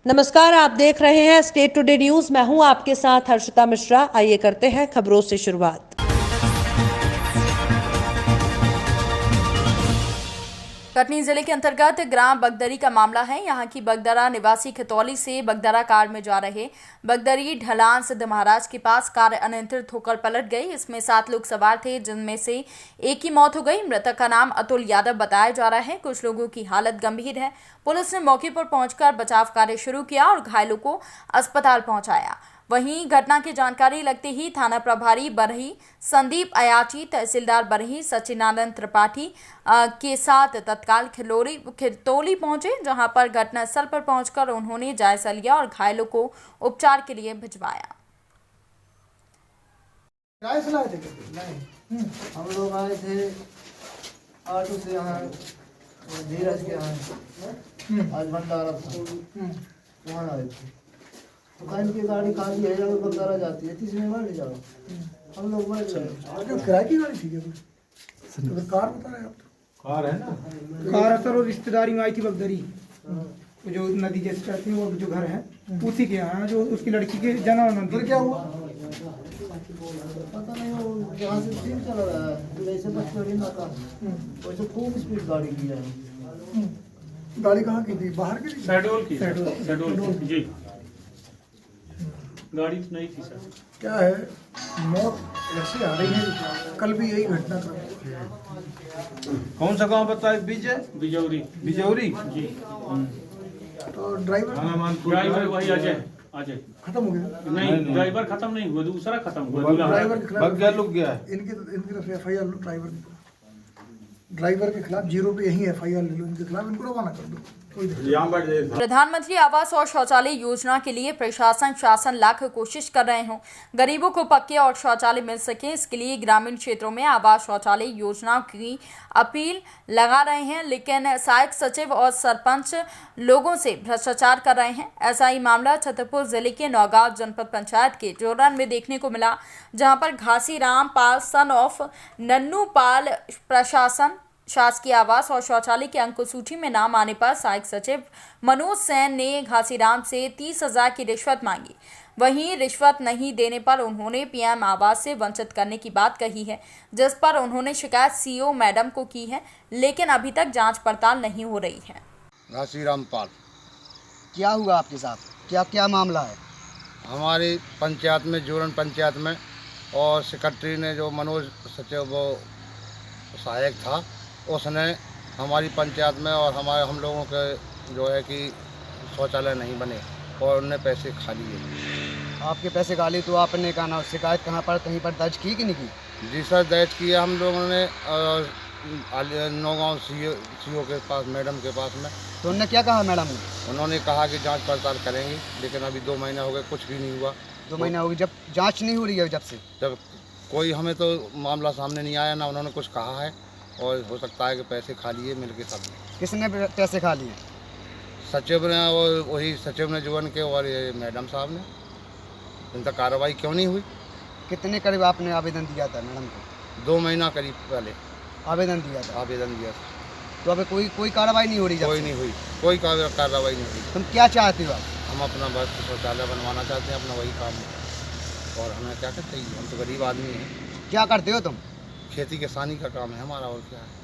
नमस्कार, आप देख रहे हैं स्टेट टुडे न्यूज। मैं हूं आपके साथ हर्षिता मिश्रा। आइए करते हैं खबरों से शुरुआत। कटनी जिले के अंतर्गत ग्राम बगदरी का मामला है। यहां की बगदरा निवासी खतौली से बगदरा कार में जा रहे बगदरी ढलान सिद्ध महाराज के पास कार अनियंत्रित होकर पलट गई। इसमें 7 लोग सवार थे, जिनमें से एक की मौत हो गई। मृतक का नाम अतुल यादव बताया जा रहा है। कुछ लोगों की हालत गंभीर है। पुलिस ने मौके पर पहुंचकर बचाव कार्य शुरू किया और घायलों को अस्पताल पहुंचाया। वहीं घटना की जानकारी लगते ही थाना प्रभारी बरही संदीप अयाची, तहसीलदार बरही सचिनानंद त्रिपाठी के साथ तत्काल खितौली पहुंचे, जहां पर घटनास्थल पर पहुंचकर उन्होंने जायजा लिया और घायलों को उपचार के लिए भिजवाया। हम लोग आए थे ऑटो से यहाँ धीरज के यहाँ आज भंडारा था, वहाँ आए थे। तो कहीं की गाड़ी खाली है, जब बगदारा जाती है तीसरी बार ले जाओ। हम लोग बढ़ गए। किराए की गाड़ी थी तो कार बता रहे आप? कार है ना, कार असर और रिश्तेदारी में आई थी बगदरी, जो नदी जैसे चढ़ती है, वो जो घर है उसी के यहाँ, जो उसकी लड़की के जन्म। फिर क्या हुआ पता नहीं। वो जहाँ से ट्रेन चला रहा है जैसे बचपड़ी ना था, वैसे खूब स्पीड गाड़ी की है। गाड़ी कहाँ की थी? बाहर की थी? शेड्यूल की शेड्यूल जी, गाड़ी तो नहीं थी सर। क्या है, मौत ऐसे आ रही है। कल भी यही घटना था। कौन सा गांव बताए? बिजौरी बिजौरी जी। तो ड्राइवर वही अजय खत्म हो गया? नहीं, ड्राइवर खत्म नहीं हुआ, दूसरा खत्म हुआ। ड्राइवर के बग गया, लुक गया है। इनकी तरफ FIR लो। ड्राइवर के खिलाफ 0 पे यही FIR ले लो, इनके खिलाफ इनको रवाना कर दो। प्रधानमंत्री आवास और शौचालय योजना के लिए प्रशासन शासन लाख कोशिश कर रहे हों, गरीबों को पक्के और शौचालय मिल सके। इसके लिए ग्रामीण क्षेत्रों में आवास शौचालय योजना की अपील लगा रहे हैं, लेकिन सहायक सचिव और सरपंच लोगों से भ्रष्टाचार कर रहे हैं। ऐसा ही मामला छतरपुर जिले के नौगांव जनपद पंचायत के जोरन में देखने को मिला, जहां पर घासीराम पाल सन ऑफ नन्नू पाल प्रशासन शासकीय आवास और शौचालय के अंक सूची में नाम आने पर सहायक सचिव मनोज सेन ने घासीराम से 30,000 की रिश्वत मांगी। वहीं रिश्वत नहीं देने पर उन्होंने PM आवास से वंचित करने की बात कही है, जिस पर उन्होंने शिकायत CO मैडम को की है, लेकिन अभी तक जांच पड़ताल नहीं हो रही है। घासीराम पाल, क्या हुआ आपके साथ? क्या क्या मामला है? हमारी पंचायत में, जोरन पंचायत में, और सेक्रेटरी ने जो मनोज सचिव वो सहायक था, उसने हमारी पंचायत में और हम लोगों के जो है कि शौचालय नहीं बने और उनने पैसे खा लिए। आपके पैसे खा लिए तो आपने कहा ना, शिकायत कहाँ पर कहीं पर दर्ज की कि नहीं की? जी सर, दर्ज किया हम लोगों ने नौगांव CO के पास, मैडम के पास में। तो उन्होंने क्या कहा मैडम ने? उन्होंने कहा कि जांच पड़ताल करेंगे, लेकिन अभी 2 महीना हो गए, कुछ भी नहीं हुआ। 2 महीना हो गए जब जांच नहीं हो रही है, जब कोई हमें तो मामला सामने नहीं आया, ना उन्होंने कुछ कहा है, और हो सकता है कि पैसे खा लिए मिल के सब। किसने पैसे खा लिए? सचिव ने, और वही सचिव ने जुवन के, और ये मैडम साहब ने। इन तक कार्रवाई क्यों नहीं हुई? कितने करीब आपने आवेदन दिया था मैडम को? 2 महीना करीब पहले आवेदन दिया था। आवेदन दिया था। तो अभी कोई कार्रवाई नहीं हो रही? कोई नहीं हुई, कोई कार्रवाई नहीं हुई। तुम क्या चाहते हो आप? हम अपना बस शौचालय बनवाना चाहते हैं, अपना वही काम है, और हमें क्या करते हैं, हम तो गरीब आदमी हैं। क्या करते हो तुम? खेती किसानी का काम है हमारा, और क्या है।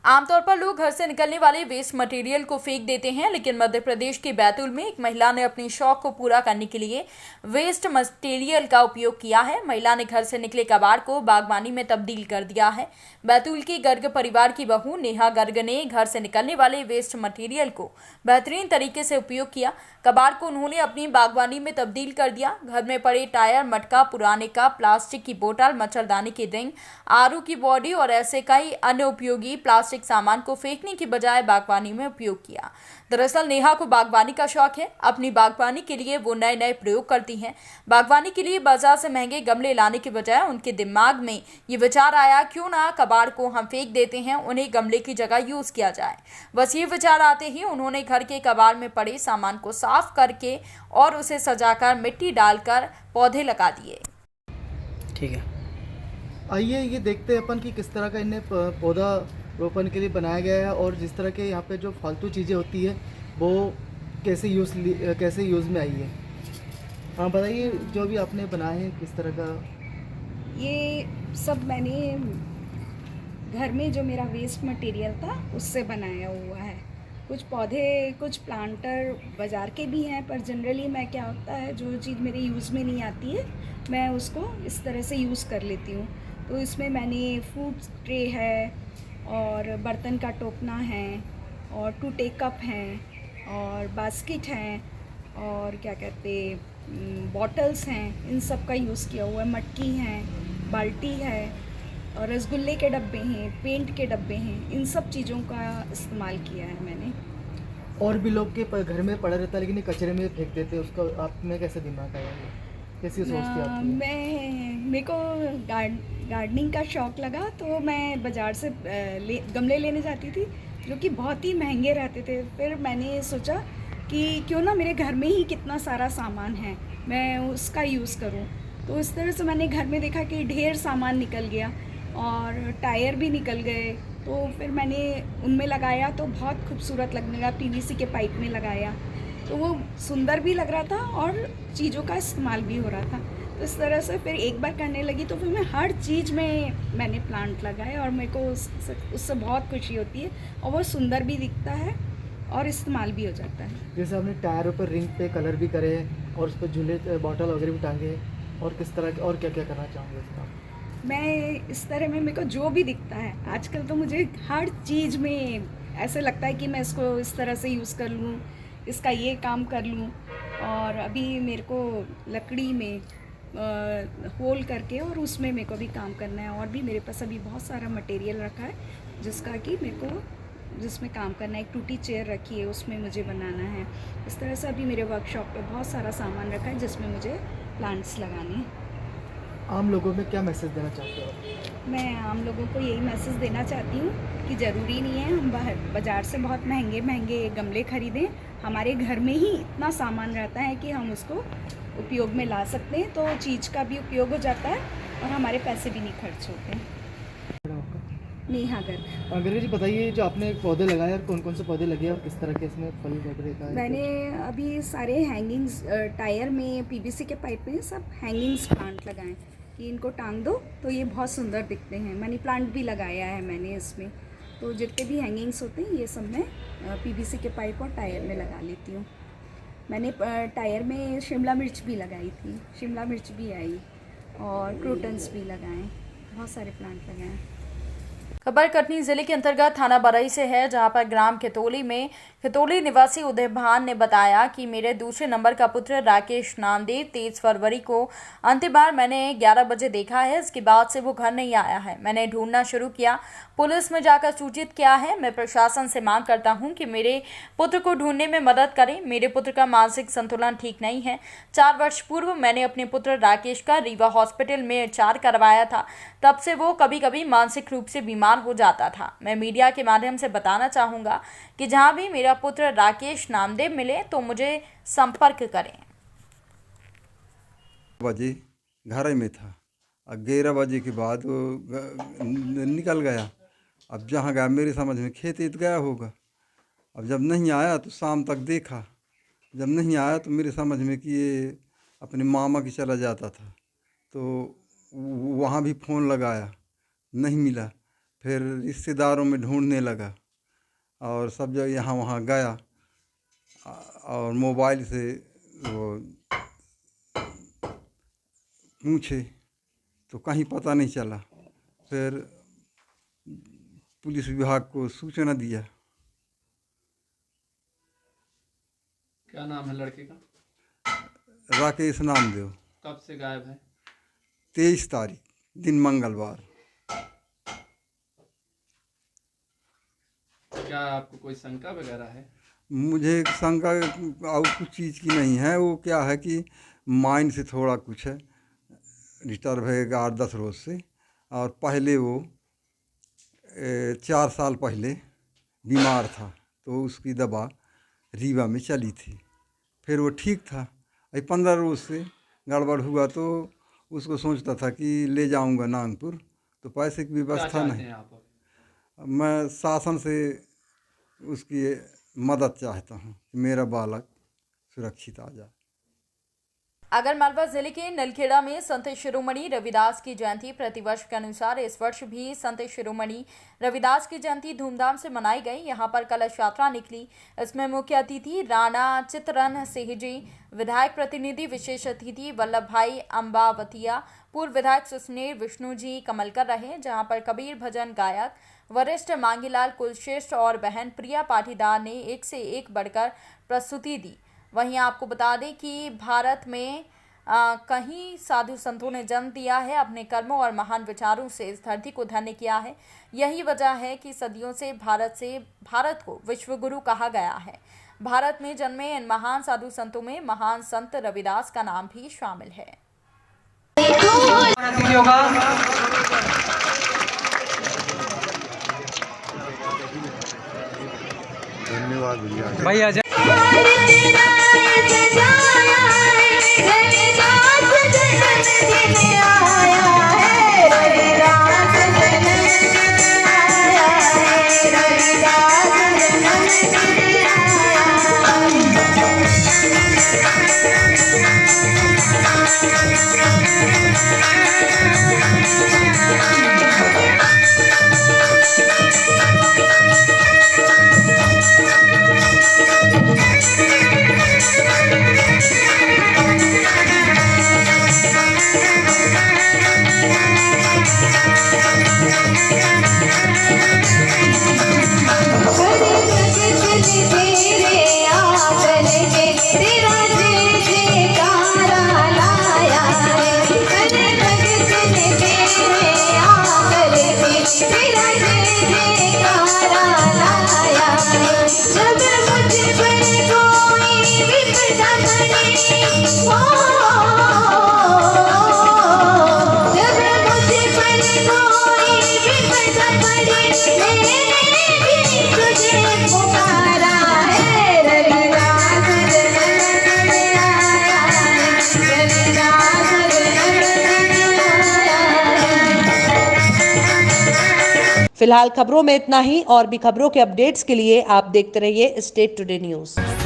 आमतौर पर लोग घर से निकलने वाले वेस्ट मटेरियल को फेंक देते हैं, लेकिन मध्य प्रदेश के बैतूल में एक महिला ने अपनी शौक को पूरा करने के लिए वेस्ट मटेरियल का उपयोग किया है। महिला ने घर से निकले कबाड़ को बागवानी में तब्दील कर दिया है। बैतूल की गर्ग परिवार की बहू नेहा गर्ग ने घर से निकलने वाले वेस्ट मटेरियल को बेहतरीन तरीके से उपयोग किया। कबाड़ को उन्होंने अपनी बागवानी में तब्दील कर दिया। घर में पड़े टायर, मटका, पुराने कप, प्लास्टिक की बोतल, मच्छरदानी की रिंग, RO की बॉडी और ऐसे कई अन्य उपयोगी प्लास्टिक सामान को फेंकने की बजाय बागवानी में उपयोग किया। दरअसल नेहा को बागवानी का शौक है। अपनी बागवानी के लिए वो नए नए प्रयोग करती हैं। बागवानी के लिए बाजार से महंगे गमले लाने के बजाय उनके दिमाग में ये विचार आया, क्यों ना कबाड़ को हम फेंक देते हैं, उन्हें गमले की जगह यूज किया जाए। बस ये विचार आते ही उन्होंने घर के कबाड़ में पड़े सामान को साफ करके और उसे सजाकर मिट्टी डालकर पौधे लगा दिए। ठीक है, आइए ये देखते हैं अपन कि किस तरह का इन्हें पौधा रोपण के लिए बनाया गया है। और जिस तरह के यहाँ पे जो फालतू चीज़ें होती है वो कैसे यूज़ में आई है। हाँ बताइए, जो भी आपने बनाए हैं किस तरह का? ये सब मैंने घर में जो मेरा वेस्ट मटेरियल था उससे बनाया हुआ है। कुछ पौधे, कुछ प्लांटर बाज़ार के भी हैं, पर जनरली मैं क्या होता है, जो चीज़ मेरे यूज़ में नहीं आती है मैं उसको इस तरह से यूज़ कर लेती हूँ। तो इसमें मैंने फ्रूट ट्रे है और बर्तन का टोकना है और टूटे कप हैं और बास्केट हैं और क्या कहते बॉटल्स हैं, इन सब का यूज़ किया हुआ है। मटकी हैं, बाल्टी है और रसगुल्ले के डब्बे हैं, पेंट के डब्बे हैं, इन सब चीज़ों का इस्तेमाल किया है मैंने। और भी लोग के घर में पड़ा रहता है लेकिन ये कचरे में फेंक देते हैं, उसको आप में कैसे दिमाग आया ये? कैसी सोचती है आपकी? मेरे को गार्डनिंग का शौक़ लगा तो मैं बाज़ार से गमले लेने जाती थी जो कि बहुत ही महंगे रहते थे। फिर मैंने सोचा कि क्यों ना मेरे घर में ही कितना सारा सामान है, मैं उसका यूज़ करूं। तो इस तरह से मैंने घर में देखा कि ढेर सामान निकल गया और टायर भी निकल गए। तो फिर मैंने उनमें लगाया तो बहुत खूबसूरत लगने लगा। पीवीसी के पाइप में लगाया तो वो सुंदर भी लग रहा था और चीज़ों का इस्तेमाल भी हो रहा था। तो इस तरह से फिर एक बार करने लगी तो फिर मैं हर चीज़ में मैंने प्लांट लगाए और मेरे को उससे बहुत खुशी होती है और वो सुंदर भी दिखता है और इस्तेमाल भी हो जाता है। जैसे आपने टायरों पर रिंग पे कलर भी करे हैं और उस पर झूले बॉटल वगैरह भी टांगे हैं, और किस तरह के और क्या क्या करना चाहूँगे इसमें आप? मैं इस तरह में मेरे को जो भी दिखता है आजकल तो मुझे हर चीज़ में ऐसे लगता है कि मैं इसको इस तरह से यूज़ कर लूँ, इसका ये काम कर लूँ। और अभी मेरे को लकड़ी में होल करके और उसमें मेरे को भी काम करना है। और भी मेरे पास अभी बहुत सारा मटेरियल रखा है जिसका कि मेरे को जिसमें काम करना है। एक टूटी चेयर रखी है, उसमें मुझे बनाना है। इस तरह से अभी मेरे वर्कशॉप पे बहुत सारा सामान रखा है जिसमें मुझे प्लांट्स लगाने हैं। आम लोगों में क्या मैसेज देना चाहते हो आप? मैं आम लोगों को यही मैसेज देना चाहती हूँ कि ज़रूरी नहीं है हम बाज़ार से बहुत महंगे महंगे गमले खरीदें। हमारे घर में ही इतना सामान रहता है कि हम उसको उपयोग में ला सकते हैं, तो चीज़ का भी उपयोग हो जाता है और हमारे पैसे भी नहीं खर्च होते हैं। नेहा गर्ग। अंग्रेजी जी बताइए, जो आपने पौधे लगाए और कौन कौन से पौधे लगे और किस तरह के इसमें फल वगैरह का? मैंने अभी सारे हैंगिंग्स टायर में, पीवीसी के पाइप में सब हैंगिंग्स प्लांट लगाए कि इनको टांग दो तो ये बहुत सुंदर दिखते हैं। मनी प्लांट भी लगाया है मैंने इसमें। तो जितने भी हैंगिंग्स होते हैं ये सब मैं पीवीसी के पाइप और टायर में लगा लेती हूँ। मैंने टायर में शिमला मिर्च भी लगाई थी, शिमला मिर्च भी आई और क्रोटन्स भी लगाए, बहुत सारे प्लांट लगाए। खबर कटनी जिले के अंतर्गत थाना बरई से है, जहां पर ग्राम खितौली में खितौली निवासी उदय भान ने बताया कि मेरे दूसरे नंबर का पुत्र राकेश नामदेव 23 फरवरी को अंतिम बार मैंने 11 बजे देखा है। इसके बाद से वो घर नहीं आया है। मैंने ढूंढना शुरू किया, पुलिस में जाकर सूचित किया है। मैं प्रशासन से मांग करता हूं कि मेरे पुत्र को ढूंढने में मदद करें। मेरे पुत्र का मानसिक संतुलन ठीक नहीं है। 4 वर्ष पूर्व मैंने अपने पुत्र राकेश का रीवा हॉस्पिटल में उपचार करवाया था। तब से वो कभी कभी मानसिक रूप से बीमार हो जाता था। मैं मीडिया के माध्यम से बताना चाहूँगा कि जहाँ भी मेरा पुत्र राकेश नामदेव मिले तो मुझे संपर्क करें। बजे घर में था, 11 बजे के बाद वो निकल गया। अब जहाँ गया मेरे समझ में खेत गया होगा। अब जब नहीं आया तो शाम तक देखा, जब नहीं आया तो मेरे समझ में कि ये अपने मामा के चला जाता था। तो वहाँ भी फ़ोन लगाया, नहीं मिला। फिर रिश्तेदारों में ढूंढने लगा और सब जगह यहाँ वहाँ गया और मोबाइल से वो पूछे तो कहीं पता नहीं चला। फिर पुलिस विभाग को सूचना दिया। क्या नाम है लड़के का? राकेश नामदेव। कब से गायब है? 23 तारीख दिन मंगलवार। क्या आपको कोई शंका वगैरह है? मुझे शंका और कुछ चीज़ की नहीं है। वो क्या है कि माइंड से थोड़ा कुछ है, डिस्टर्ब है 8-10 रोज़ से। और पहले वो 4 साल पहले बीमार था तो उसकी दवा रीवा में चली थी। फिर वो ठीक था। 15 रोज़ से गड़बड़ हुआ तो उसको सोचता था कि ले जाऊंगा नागपुर, तो पैसे की व्यवस्था नहीं। मैं शासन से उसकी मदद चाहता हूँ कि मेरा बालक सुरक्षित आ जाए। आगरमालवा जिले के नलखेड़ा में संत शिरोमणि रविदास की जयंती प्रतिवर्ष के अनुसार इस वर्ष भी संत शिरोमणि रविदास की जयंती धूमधाम से मनाई गई। यहां पर कलश यात्रा निकली। इसमें मुख्य अतिथि राणा चितरन सिंह जी, विधायक प्रतिनिधि विशेष अतिथि वल्लभ भाई अम्बावतिया, पूर्व विधायक सुसनेर विष्णु जी कमलकर रहे। जहां पर कबीर भजन गायक वरिष्ठ मांगीलाल कुलश्रेष्ठ और बहन प्रिया पाटीदार ने एक से एक बढ़कर प्रस्तुति दी। वहीं आपको बता दें कि भारत में कई साधु संतों ने जन्म दिया है, अपने कर्मों और महान विचारों से इस धरती को धन्य किया है। यही वजह है कि सदियों से भारत को विश्व गुरु कहा गया है। भारत में जन्मे इन महान साधु संतों में महान संत रविदास का नाम भी शामिल है। धन्यवाद भैया। फिलहाल खबरों में इतना ही। और भी खबरों के अपडेट्स के लिए आप देखते रहिए स्टेट टुडे न्यूज़।